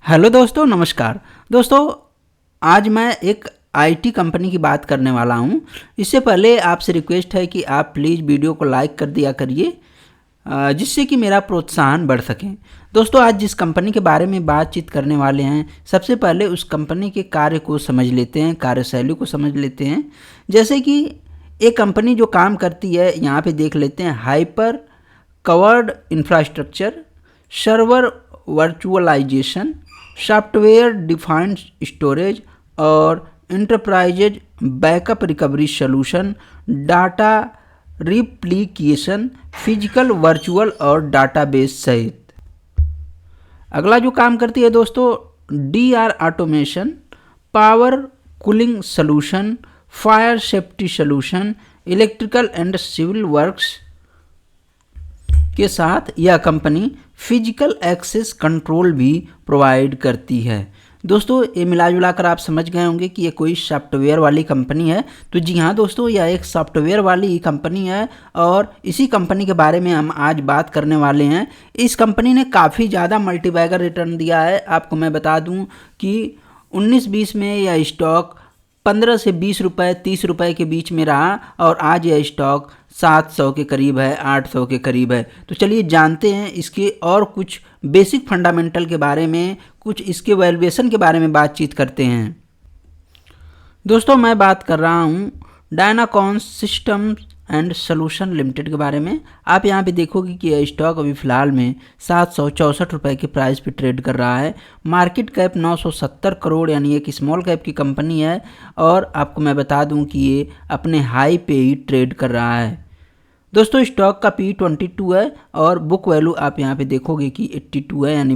Hello दोस्तों, नमस्कार। दोस्तों, आज मैं एक आईटी कंपनी की बात करने वाला हूं। इससे पहले आपसे रिक्वेस्ट है कि आप प्लीज़ वीडियो को लाइक कर दिया करिए, जिससे कि मेरा प्रोत्साहन बढ़ सके। दोस्तों, आज जिस कंपनी के बारे में बातचीत करने वाले हैं, सबसे पहले उस कंपनी के कार्य को समझ लेते हैं, कार्यशैली को समझ लेते हैं। जैसे कि एक कंपनी जो काम करती है, यहाँ पे देख लेते हैं, hyper converged infrastructure, server virtualisation, software defined storage और enterprises backup recovery solution, data replication, physical, virtual और डाटाबेस सहित। अगला जो काम करती है दोस्तों, DR automation, power cooling solution, fire safety solution, electrical and civil works के साथ यह कंपनी फिजिकल एक्सेस कंट्रोल भी प्रोवाइड करती है। दोस्तों, ये मिला जुला कर आप समझ गए होंगे कि ये कोई सॉफ्टवेयर वाली कंपनी है। तो जी हाँ दोस्तों, यह एक सॉफ्टवेयर वाली कंपनी है और इसी कंपनी के बारे में हम आज बात करने वाले हैं। इस कंपनी ने काफ़ी ज़्यादा मल्टीबैगर रिटर्न दिया है। आपको मैं बता दूं कि 19-20 में यह स्टॉक 15 से 20 रुपये, 30 रुपये के बीच में रहा और आज यह स्टॉक 700 के करीब है, 800 के करीब है। तो चलिए जानते हैं इसके और कुछ बेसिक फंडामेंटल के बारे में, कुछ इसके वैल्यूएशन के बारे में बातचीत करते हैं। दोस्तों, मैं बात कर रहा हूँ डायनाकॉन सिस्टम्स एंड सॉल्यूशन लिमिटेड के बारे में। आप यहाँ पे देखोगे कि यह स्टॉक अभी फ़िलहाल में 764 रुपये के प्राइस पे ट्रेड कर रहा है। मार्केट कैप 970 करोड़, यानी एक स्मॉल कैप की कंपनी है। और आपको मैं बता दूं कि ये अपने हाई पे ही ट्रेड कर रहा है। दोस्तों, स्टॉक का P/22 है और बुक वैल्यू आप यहाँ पे देखोगे कि 82 है, यानी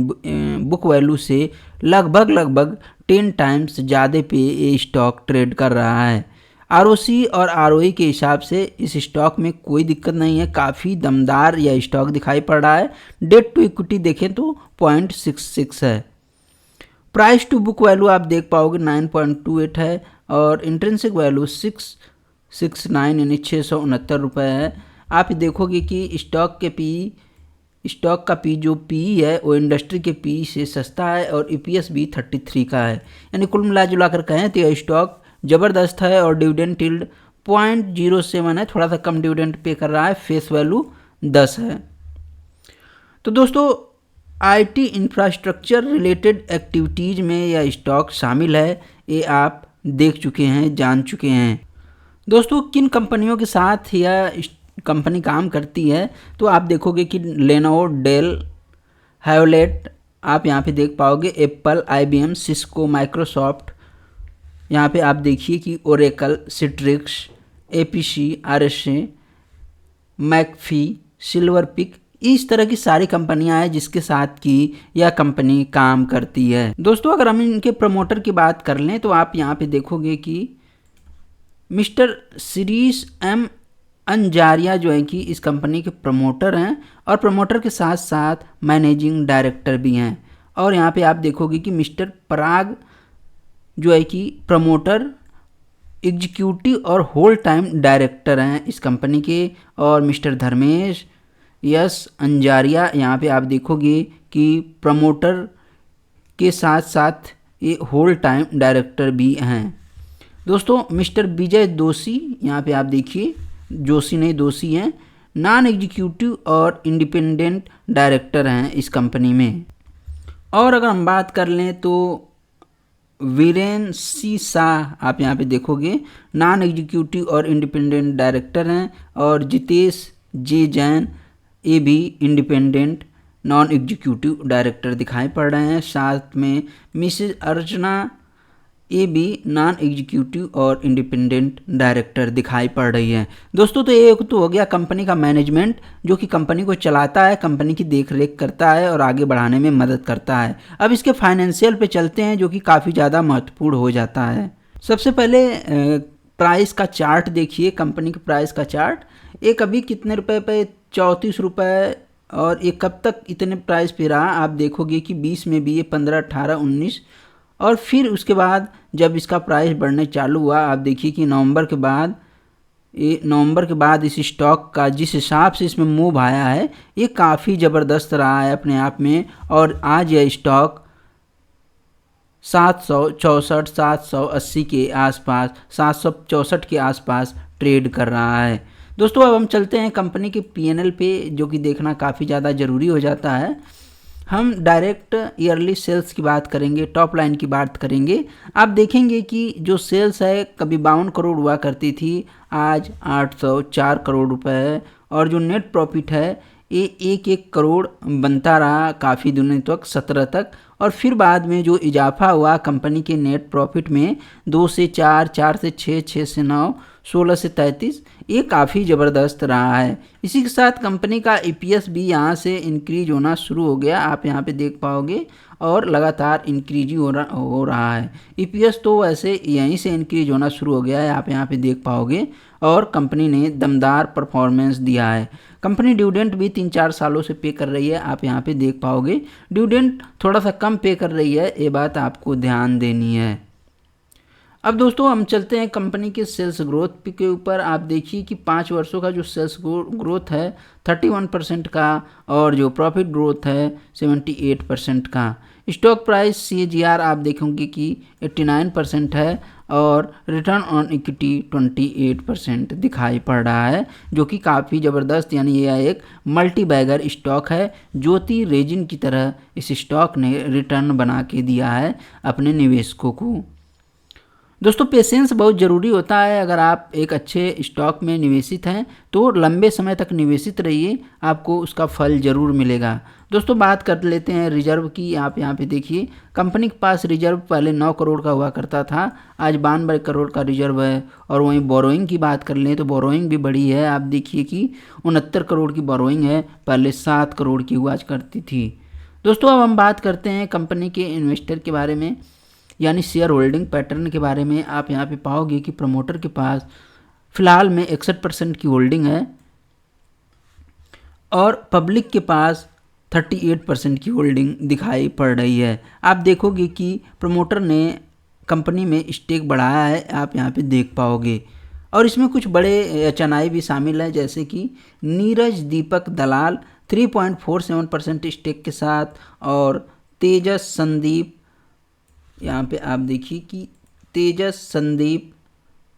बुक वैल्यू से लगभग 10 टाइम्स ज़्यादा पे ये स्टॉक ट्रेड कर रहा है। आरओसी और आरओई के हिसाब से इस स्टॉक में कोई दिक्कत नहीं है, काफ़ी दमदार यह स्टॉक दिखाई पड़ रहा है। डेट टू इक्विटी देखें तो 0.66 है। प्राइस टू बुक वैल्यू आप देख पाओगे 9.28 है और इंट्रिंसिक वैल्यू 669 यानी 669 रुपये है। आप देखोगे कि स्टॉक का पी जो पी है वो इंडस्ट्री के पी से सस्ता है और ईपीएस भी 33 का है। यानी कुल मिला जुला कर कहें तो यह स्टॉक ज़बरदस्त है और डिविडेंड यील्ड 0.07 है, थोड़ा सा कम डिविडेंड पे कर रहा है। फेस वैल्यू 10 है। तो दोस्तों, आईटी इंफ्रास्ट्रक्चर रिलेटेड एक्टिविटीज़ में यह स्टॉक शामिल है, ये आप देख चुके हैं, जान चुके हैं। दोस्तों, किन कंपनियों के साथ यह कंपनी काम करती है तो आप देखोगे कि लेनोवो, डेल, हैवलेट, आप यहाँ पे देख पाओगे एप्पल, आईबीएम, सिस्को, माइक्रोसॉफ्ट। यहाँ पे आप देखिए कि Oracle, Citrix, APC, RSA, McAfee, Silver Peak, इस तरह की सारी कंपनियां हैं जिसके साथ की यह कंपनी काम करती है। दोस्तों, अगर हम इनके प्रमोटर की बात कर लें तो आप यहाँ पे देखोगे कि मिस्टर शिरीष एम अंजारिया जो है कि इस कंपनी के प्रमोटर हैं और प्रमोटर के साथ साथ मैनेजिंग डायरेक्टर भी हैं। और यहाँ पे आप देखोगे कि मिस्टर पराग जो है कि प्रमोटर, एग्जीक्यूटिव और होल टाइम डायरेक्टर हैं इस कंपनी के। और मिस्टर धर्मेश यस अंजारिया यहाँ पे आप देखोगे कि प्रमोटर के साथ साथ ये होल टाइम डायरेक्टर भी हैं। दोस्तों, मिस्टर विजय दोषी, यहाँ पे आप देखिए, जोशी नहीं दोषी हैं, नॉन एग्जीक्यूटिव और इंडिपेंडेंट डायरेक्टर हैं इस कंपनी में। और अगर हम बात कर लें तो वीरेन सी शाह, आप यहाँ पे देखोगे, नॉन एग्जीक्यूटिव और इंडिपेंडेंट डायरेक्टर हैं। और जितेश जे जैन, ये भी इंडिपेंडेंट नॉन एग्जीक्यूटिव डायरेक्टर दिखाई पड़ रहे हैं। साथ में मिसेज अर्चना, ये भी नॉन एग्जीक्यूटिव और इंडिपेंडेंट डायरेक्टर दिखाई पड़ रही है। दोस्तों, तो ये तो हो गया कंपनी का मैनेजमेंट, जो कि कंपनी को चलाता है, कंपनी की देखरेख करता है और आगे बढ़ाने में मदद करता है। अब इसके फाइनेंशियल पे चलते हैं, जो कि काफ़ी ज़्यादा महत्वपूर्ण हो जाता है। सबसे पहले प्राइस का चार्ट देखिए, कंपनी के प्राइस का चार्ट। एक अभी कितने रुपए पे, 34 रुपये, और ये कब तक इतने प्राइस पे रहा आप देखोगे कि 20 में भी ये 15, 18, 19, और फिर उसके बाद जब इसका प्राइस बढ़ने चालू हुआ, आप देखिए कि नवंबर के बाद इस स्टॉक का जिस हिसाब से इसमें मूव आया है, ये काफ़ी ज़बरदस्त रहा है अपने आप में। और आज यह स्टॉक 764 780 के आसपास, 764 के आसपास ट्रेड कर रहा है। दोस्तों अब हम चलते हैं कंपनी के पीएनएल पे, जो कि देखना काफ़ी ज़्यादा ज़रूरी हो जाता है। हम डायरेक्ट ईयरली सेल्स की बात करेंगे, टॉप लाइन की बात करेंगे। आप देखेंगे कि जो सेल्स है कभी 52 करोड़ हुआ करती थी, आज 804 करोड़ रुपए है। और जो नेट प्रॉफिट है ये 1-1 करोड़ बनता रहा काफ़ी दिनों तक, 17 तक। और फिर बाद में जो इजाफा हुआ कंपनी के नेट प्रॉफिट में, 2 से 4, 4 से 6, 6 से 9, 16 से 33, ये काफ़ी ज़बरदस्त रहा है। इसी के साथ कंपनी का ईपीएस भी यहाँ से इंक्रीज होना शुरू हो गया, आप यहाँ पे देख पाओगे, और लगातार इंक्रीज हो रहा है। ईपीएस तो वैसे यहीं से इंक्रीज होना शुरू हो गया है, आप यहाँ पे देख पाओगे। और कंपनी ने दमदार परफॉर्मेंस दिया है। कंपनी डिविडेंड भी 3-4 सालों से पे कर रही है, आप यहाँ पे देख पाओगे। डिविडेंड थोड़ा सा कम पे कर रही है, ये बात आपको ध्यान देनी है। अब दोस्तों हम चलते हैं कंपनी के सेल्स ग्रोथ के ऊपर। आप देखिए कि 5 वर्षों का जो सेल्स ग्रोथ है 31% का, और जो प्रॉफिट ग्रोथ है 78% का। स्टॉक प्राइस CAGR आप देखेंगे कि 89% है, और रिटर्न ऑन इक्विटी 28% दिखाई पड़ रहा है, जो कि काफ़ी ज़बरदस्त, यानी यह एक मल्टी बैगर स्टॉक है। ज्योति रेजिन की तरह इस स्टॉक ने रिटर्न बना के दिया है अपने निवेशकों को। दोस्तों पेशेंस बहुत ज़रूरी होता है। अगर आप एक अच्छे स्टॉक में निवेशित हैं तो लंबे समय तक निवेशित रहिए, आपको उसका फल ज़रूर मिलेगा। दोस्तों बात कर लेते हैं रिजर्व की। आप यहाँ पे देखिए कंपनी के पास रिजर्व पहले 9 करोड़ का हुआ करता था, आज 92 करोड़ का रिजर्व है। और वहीं बोरोइंग की बात कर लें तो बोरोइंग भी बड़ी है, आप देखिए कि 69 करोड़ की बोरोइंग है, पहले 7 करोड़ की हुआ करती थी। दोस्तों अब हम बात करते हैं कंपनी के इन्वेस्टर के बारे में, यानी शेयर होल्डिंग पैटर्न के बारे में। आप यहाँ पे पाओगे कि प्रमोटर के पास फिलहाल में 61% की होल्डिंग है, और पब्लिक के पास 38% की होल्डिंग दिखाई पड़ रही है। आप देखोगे कि प्रमोटर ने कंपनी में स्टेक बढ़ाया है, आप यहाँ पे देख पाओगे। और इसमें कुछ बड़े एचएनआई भी शामिल हैं, जैसे कि नीरज दीपक दलाल 3.47% स्टेक के साथ, और तेजस संदीप, यहाँ पे आप देखिए कि तेजस संदीप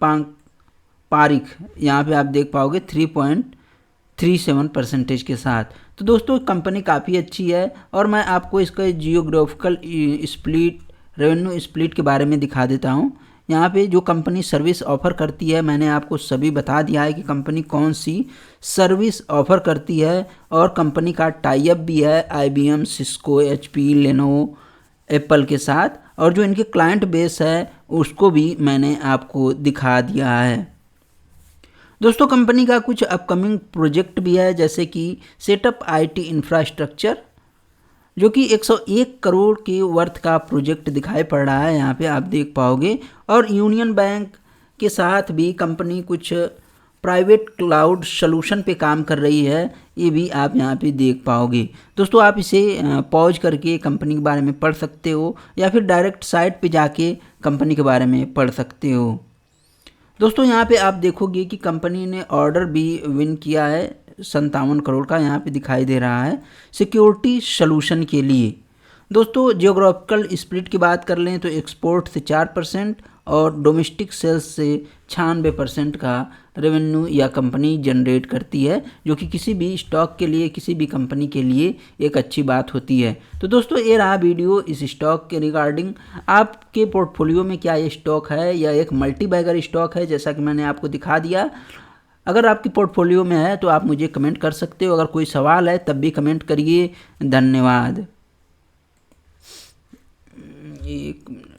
पारिक, यहाँ पे आप देख पाओगे 3.37% के साथ। तो दोस्तों कंपनी काफ़ी अच्छी है। और मैं आपको इसका जियोग्राफिकल स्प्लिट, रेवेन्यू स्प्लिट के बारे में दिखा देता हूँ। यहाँ पे जो कंपनी सर्विस ऑफ़र करती है, मैंने आपको सभी बता दिया है कि कंपनी कौन सी सर्विस ऑफ़र करती है। और कंपनी का टाई अप भी है IBM, Cisco, HP, Lenovo, Apple के साथ। और जो इनके क्लाइंट बेस है उसको भी मैंने आपको दिखा दिया है। दोस्तों कंपनी का कुछ अपकमिंग प्रोजेक्ट भी है, जैसे कि सेटअप IT इंफ्रास्ट्रक्चर, जो कि 101 करोड़ के वर्थ का प्रोजेक्ट दिखाई पड़ रहा है, यहाँ पे आप देख पाओगे। और यूनियन बैंक के साथ भी कंपनी कुछ प्राइवेट क्लाउड सॉल्यूशन पे काम कर रही है, ये भी आप यहाँ पे देख पाओगे। दोस्तों आप इसे पॉज करके कंपनी के बारे में पढ़ सकते हो, या फिर डायरेक्ट साइट पे जाके कंपनी के बारे में पढ़ सकते हो। दोस्तों यहाँ पे आप देखोगे कि कंपनी ने ऑर्डर भी विन किया है 57 करोड़ का, यहाँ पे दिखाई दे रहा है सिक्योरिटी सॉल्यूशन के लिए। दोस्तों जियोग्राफिकल स्प्लिट की बात कर लें तो एक्सपोर्ट से 4% और डोमेस्टिक सेल्स से 96% का रेवेन्यू या कंपनी जनरेट करती है, जो कि किसी भी स्टॉक के लिए, किसी भी कंपनी के लिए एक अच्छी बात होती है। तो दोस्तों ये रहा वीडियो इस स्टॉक के रिगार्डिंग। आपके पोर्टफोलियो में क्या ये स्टॉक है या एक मल्टी बैगर स्टॉक है, जैसा कि मैंने आपको दिखा दिया। अगर आपकी पोर्टफोलियो में है तो आप मुझे कमेंट कर सकते हो, अगर कोई सवाल है तब भी कमेंट करिए। धन्यवाद। 1 मिनट।